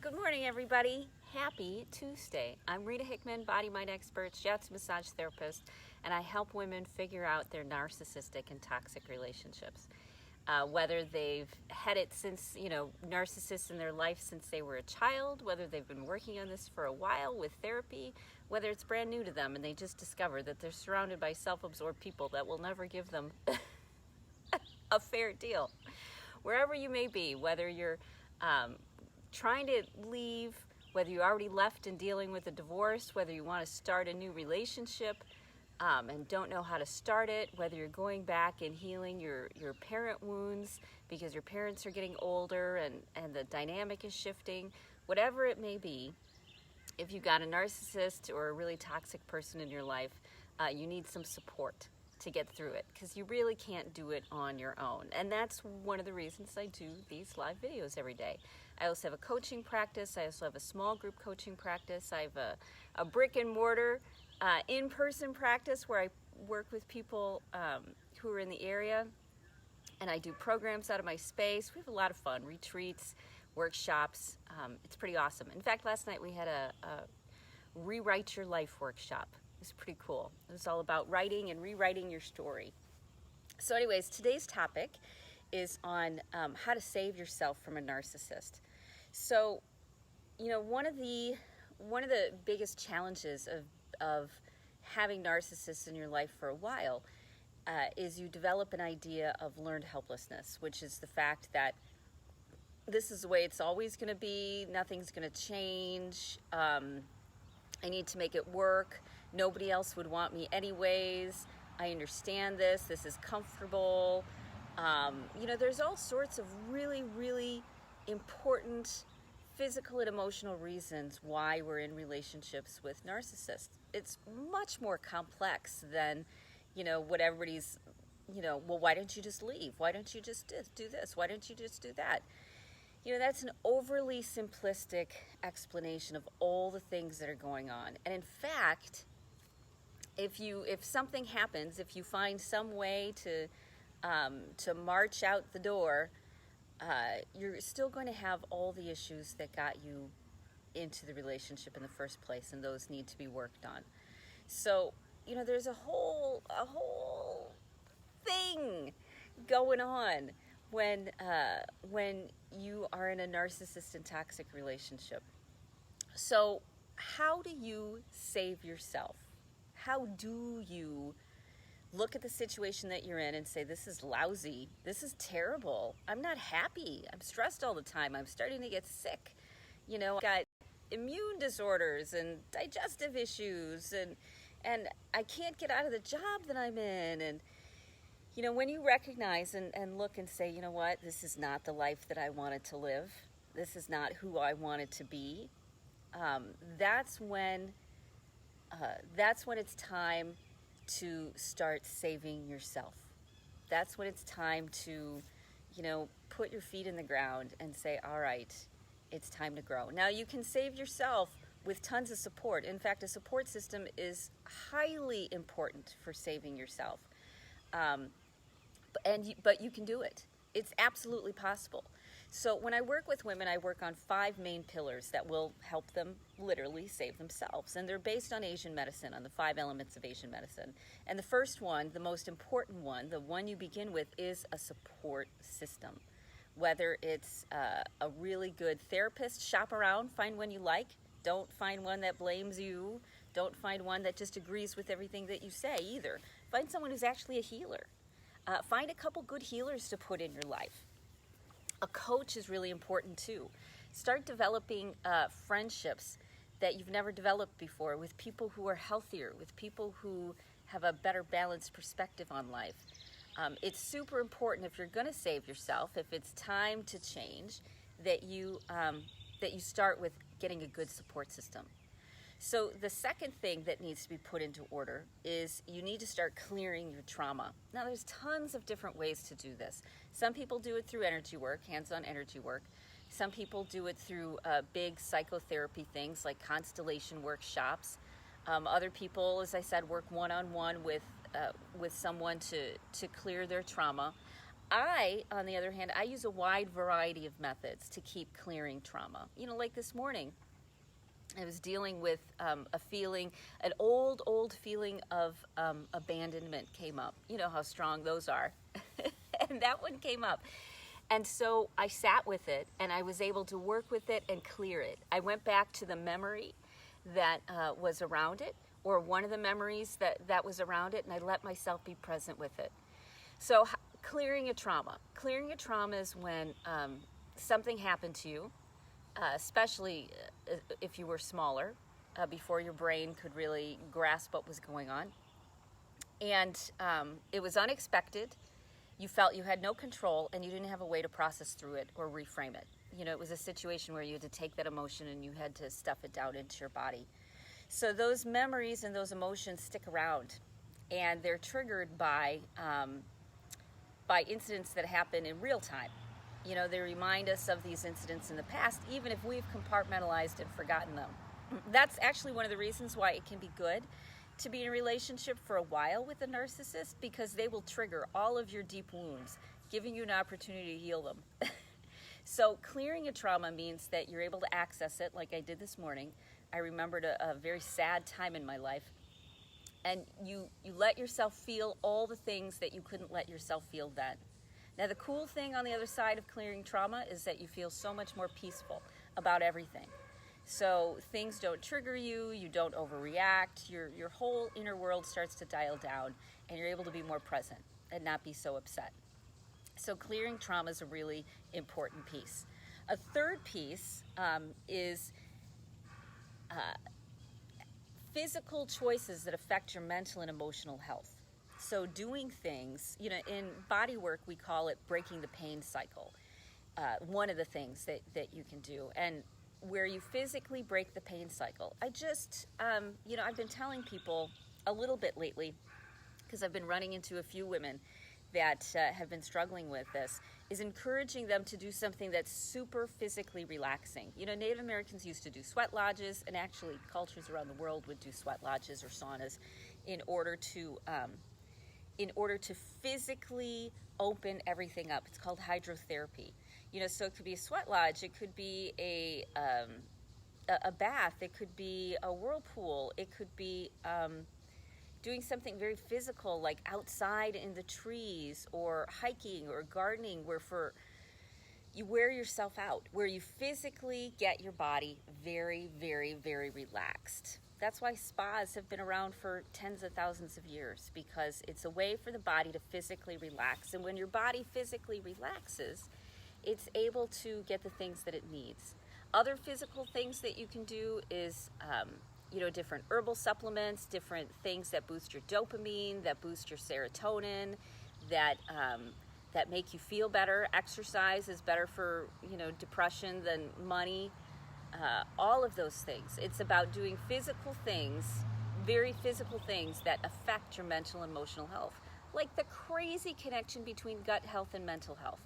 Good morning, everybody. Happy Tuesday. I'm Rita Hickman, body mind expert, shiatsu massage therapist, and I help women figure out their narcissistic and toxic relationships. Whether they've had it since, narcissists in their life since they were a child, whether they've been working on this for a while with therapy, whether it's brand new to them and they just discover that they're surrounded by self-absorbed people that will never give them a fair deal. Wherever you may be, whether you're trying to leave, whether you already left and dealing with a divorce, whether you want to start a new relationship and don't know how to start it, whether you're going back and healing your parent wounds because your parents are getting older and the dynamic is shifting, whatever it may be, if you've got a narcissist or a really toxic person in your life, you need some support to get through it, because you really can't do it on your own. And that's one of the reasons I do these live videos every day. I also have a coaching practice. I also have a small group coaching practice. I have a brick and mortar in-person practice where I work with people who are in the area, and I do programs out of my space. We have a lot of fun, retreats, workshops. It's pretty awesome. In fact, last night we had a Rewrite Your Life workshop. It was pretty cool. It was all about writing and rewriting your story. So anyways, today's topic is on how to save yourself from a narcissist. So, one of the biggest challenges of having narcissists in your life for a while is you develop an idea of learned helplessness, which is the fact that this is the way it's always going to be. Nothing's going to change. I need to make it work. Nobody else would want me anyways. I understand this. This is comfortable. There's all sorts of really, really important physical and emotional reasons why we're in relationships with narcissists. It's much more complex than, what everybody's, well, why don't you just leave? Why don't you just do this? Why don't you just do that? That's an overly simplistic explanation of all the things that are going on. And in fact, if something happens, if you find some way to march out the door, you're still going to have all the issues that got you into the relationship in the first place, and those need to be worked on. So, there's a whole thing going on when you are in a narcissist and toxic relationship. So, how do you save yourself? How do you look at the situation that you're in and say, this is lousy, this is terrible, I'm not happy, I'm stressed all the time, I'm starting to get sick, I've got immune disorders and digestive issues, and I can't get out of the job that I'm in, and when you recognize and look and say, what, this is not the life that I wanted to live, this is not who I wanted to be, that's when it's time to start saving yourself. That's when it's time to, put your feet in the ground and say, all right, it's time to grow. Now, you can save yourself with tons of support. In fact, a support system is highly important for saving yourself. But you can do it. It's absolutely possible. So when I work with women, I work on 5 main pillars that will help them literally save themselves. And they're based on Asian medicine, on the 5 elements of Asian medicine. And the first one, the most important one, the one you begin with, is a support system. Whether it's a really good therapist, shop around, find one you like. Don't find one that blames you. Don't find one that just agrees with everything that you say either. Find someone who's actually a healer. Find a couple good healers to put in your life. A coach is really important too. Start developing friendships that you've never developed before with people who are healthier, with people who have a better balanced perspective on life. It's super important, if you're going to save yourself, if it's time to change, that you start with getting a good support system. So the second thing that needs to be put into order is you need to start clearing your trauma. Now, there's tons of different ways to do this. Some people do it through energy work, hands-on energy work. Some people do it through big psychotherapy things like constellation workshops. Other people, as I said, work one-on-one with someone to clear their trauma. I, on the other hand, I use a wide variety of methods to keep clearing trauma. Like this morning, I was dealing with a feeling, an old feeling of abandonment came up. You know how strong those are. And that one came up. And so I sat with it, and I was able to work with it and clear it. I went back to the memory that was around it, or one of the memories that was around it, and I let myself be present with it. So clearing a trauma. Clearing a trauma is when something happened to you, especially if you were smaller, before your brain could really grasp what was going on. And it was unexpected. You felt you had no control, and you didn't have a way to process through it or reframe it. It was a situation where you had to take that emotion and you had to stuff it down into your body. So those memories and those emotions stick around, and they're triggered by incidents that happen in real time. They remind us of these incidents in the past, even if we've compartmentalized and forgotten them. That's actually one of the reasons why it can be good to be in a relationship for a while with a narcissist, because they will trigger all of your deep wounds, giving you an opportunity to heal them. So clearing a trauma means that you're able to access it, like I did this morning. I remembered a very sad time in my life, and you let yourself feel all the things that you couldn't let yourself feel then. Now, the cool thing on the other side of clearing trauma is that you feel so much more peaceful about everything. So things don't trigger you, you don't overreact, your whole inner world starts to dial down, and you're able to be more present and not be so upset. So clearing trauma is a really important piece. A third piece is physical choices that affect your mental and emotional health. So doing things, in body work we call it breaking the pain cycle. One of the things that you can do, and where you physically break the pain cycle. I've been telling people a little bit lately, because I've been running into a few women that have been struggling with this, is encouraging them to do something that's super physically relaxing. Native Americans used to do sweat lodges, and actually cultures around the world would do sweat lodges or saunas in order to physically open everything up. It's called hydrotherapy. So it could be a sweat lodge, it could be a bath, it could be a whirlpool, it could be doing something very physical like outside in the trees, or hiking or gardening, where you wear yourself out, where you physically get your body very, very, very relaxed. That's why spas have been around for tens of thousands of years, because it's a way for the body to physically relax. And when your body physically relaxes, it's able to get the things that it needs. Other physical things that you can do is, different herbal supplements, different things that boost your dopamine, that boost your serotonin, that make you feel better. Exercise is better for, depression than money. All of those things. It's about doing physical things, very physical things that affect your mental and emotional health. Like the crazy connection between gut health and mental health.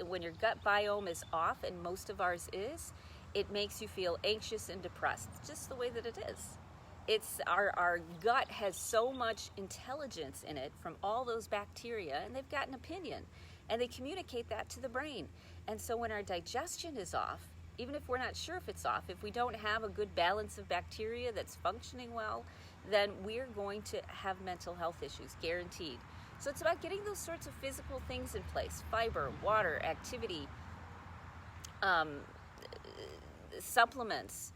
When your gut biome is off, and most of ours is, it makes you feel anxious and depressed. It's just the way that it is. It's our gut has so much intelligence in it from all those bacteria, and they've got an opinion, and they communicate that to the brain. And so when our digestion is off, even if we're not sure if it's off, if we don't have a good balance of bacteria that's functioning well, then we're going to have mental health issues, guaranteed. So it's about getting those sorts of physical things in place: fiber, water, activity, supplements,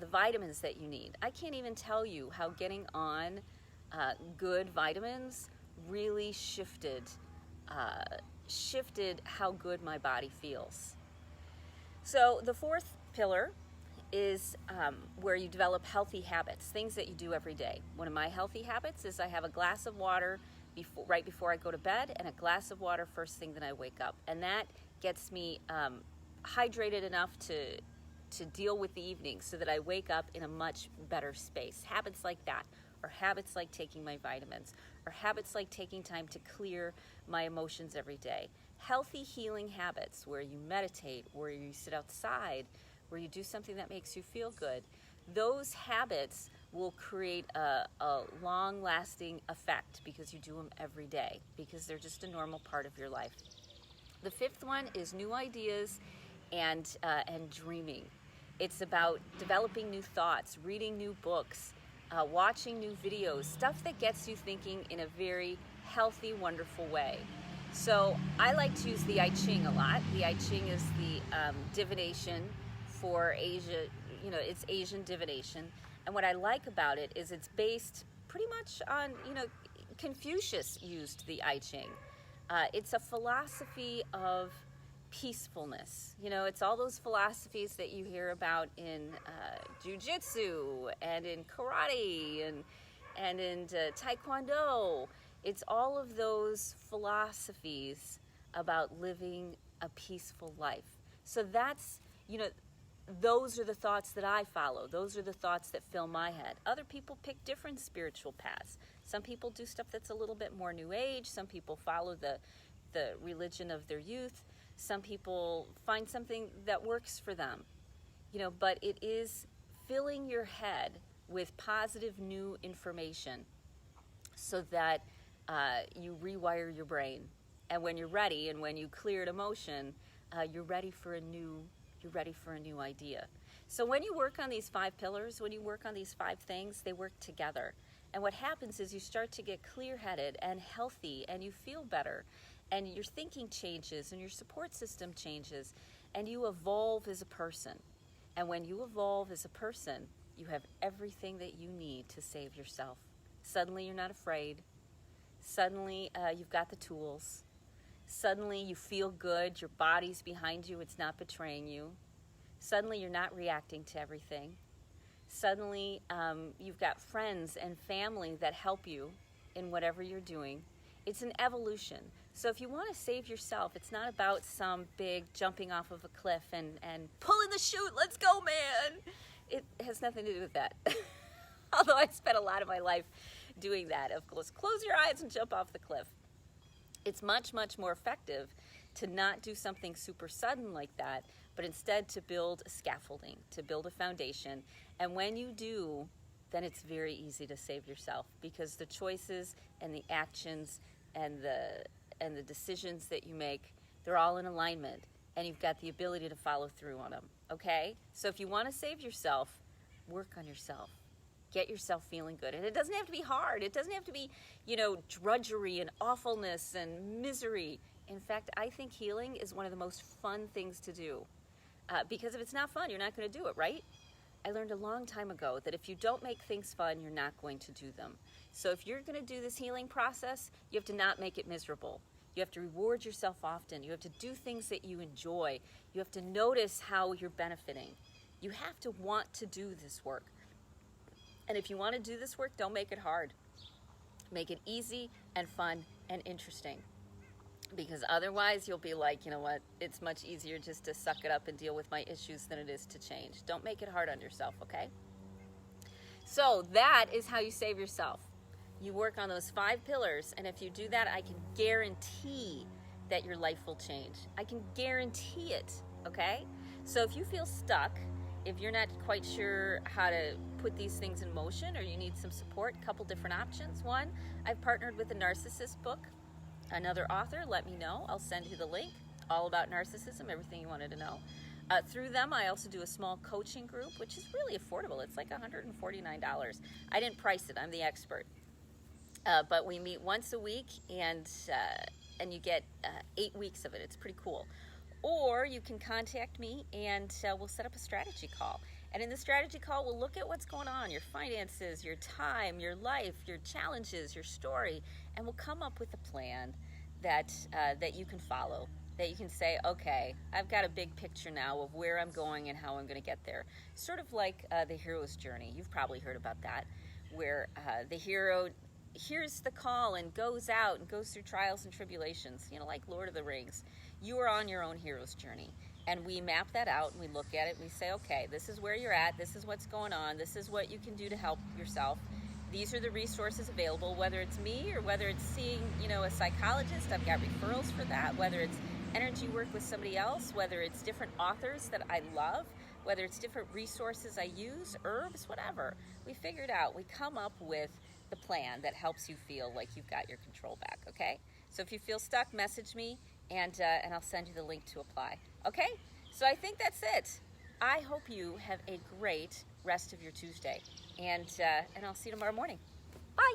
the vitamins that you need. I can't even tell you how getting on good vitamins really shifted how good my body feels. So the fourth pillar is where you develop healthy habits, things that you do every day. One of my healthy habits is I have a glass of water right before I go to bed, and a glass of water first thing that I wake up. And that gets me hydrated enough to deal with the evening, so that I wake up in a much better space. Habits like that, or habits like taking my vitamins, or habits like taking time to clear my emotions every day. Healthy healing habits where you meditate, where you sit outside, where you do something that makes you feel good. Those habits will create a long-lasting effect because you do them every day, because they're just a normal part of your life. The fifth one is new ideas and dreaming. It's about developing new thoughts, reading new books, watching new videos, stuff that gets you thinking in a very healthy, wonderful way. So I like to use the I Ching a lot. The I Ching is the divination for Asia, it's Asian divination. And what I like about it is it's based pretty much on, Confucius used the I Ching. It's a philosophy of peacefulness. It's all those philosophies that you hear about in jiu-jitsu and in karate and in taekwondo. It's all of those philosophies about living a peaceful life. So that's, those are the thoughts that I follow. Those are the thoughts that fill my head. Other people pick different spiritual paths. Some people do stuff that's a little bit more new age. Some people follow the religion of their youth. Some people find something that works for them. But it is filling your head with positive new information so that you rewire your brain. And when you're ready, and when you cleared emotion, you're ready for a new idea. So when you work on these 5 pillars, when you work on these 5 things, they work together. And what happens is you start to get clear-headed and healthy, and you feel better, and your thinking changes, and your support system changes, and you evolve as a person. And when you evolve as a person, you have everything that you need to save yourself. Suddenly you're not afraid. Suddenly you've got the tools. Suddenly you feel good, your body's behind you, it's not betraying you. Suddenly you're not reacting to everything. Suddenly you've got friends and family that help you in whatever you're doing. It's an evolution. So if you want to save yourself, it's not about some big jumping off of a cliff and pulling the chute, let's go, man. It has nothing to do with that. Although I spent a lot of my life doing that. Of course, close your eyes and jump off the cliff. It's much, much more effective to not do something super sudden like that, but instead to build a scaffolding, to build a foundation. And when you do, then it's very easy to save yourself, because the choices and the actions and the decisions that you make, they're all in alignment, and you've got the ability to follow through on them, okay? So if you want to save yourself, work on yourself. Get yourself feeling good. And it doesn't have to be hard. It doesn't have to be, drudgery and awfulness and misery. In fact, I think healing is one of the most fun things to do. Because if it's not fun, you're not going to do it, right? I learned a long time ago that if you don't make things fun, you're not going to do them. So if you're going to do this healing process, you have to not make it miserable. You have to reward yourself often. You have to do things that you enjoy. You have to notice how you're benefiting. You have to want to do this work. And if you want to do this work, don't make it hard. Make it easy and fun and interesting. Because otherwise you'll be like, you know what, it's much easier just to suck it up and deal with my issues than it is to change. Don't make it hard on yourself, okay? So that is how you save yourself. You work on those 5 pillars, and if you do that, I can guarantee that your life will change. I can guarantee it, okay? So if you feel stuck, if you're not quite sure how to put these things in motion, or you need some support, a couple different options. One, I've partnered with a narcissist book. Another author, let me know. I'll send you the link. All about narcissism, everything you wanted to know. Through them, I also do a small coaching group, which is really affordable. It's like $149. I didn't price it. I'm the expert. But we meet once a week, and you get 8 weeks of it. It's pretty cool. Or you can contact me, and we'll set up a strategy call. And in the strategy call, we'll look at what's going on, your finances, your time, your life, your challenges, your story, and we'll come up with a plan that you can follow, that you can say, okay, I've got a big picture now of where I'm going and how I'm going to get there. Sort of like the hero's journey. You've probably heard about that, where the hero hears the call and goes out and goes through trials and tribulations, like Lord of the Rings. You are on your own hero's journey. And we map that out, and we look at it, and we say, okay, this is where you're at, this is what's going on, this is what you can do to help yourself. These are the resources available, whether it's me or whether it's seeing, a psychologist. I've got referrals for that, whether it's energy work with somebody else, whether it's different authors that I love, whether it's different resources I use, herbs, whatever. We figure it out. We come up with the plan that helps you feel like you've got your control back, okay? So if you feel stuck, message me, and I'll send you the link to apply, okay? So I think that's it. I hope you have a great rest of your Tuesday, and I'll see you tomorrow morning. Bye.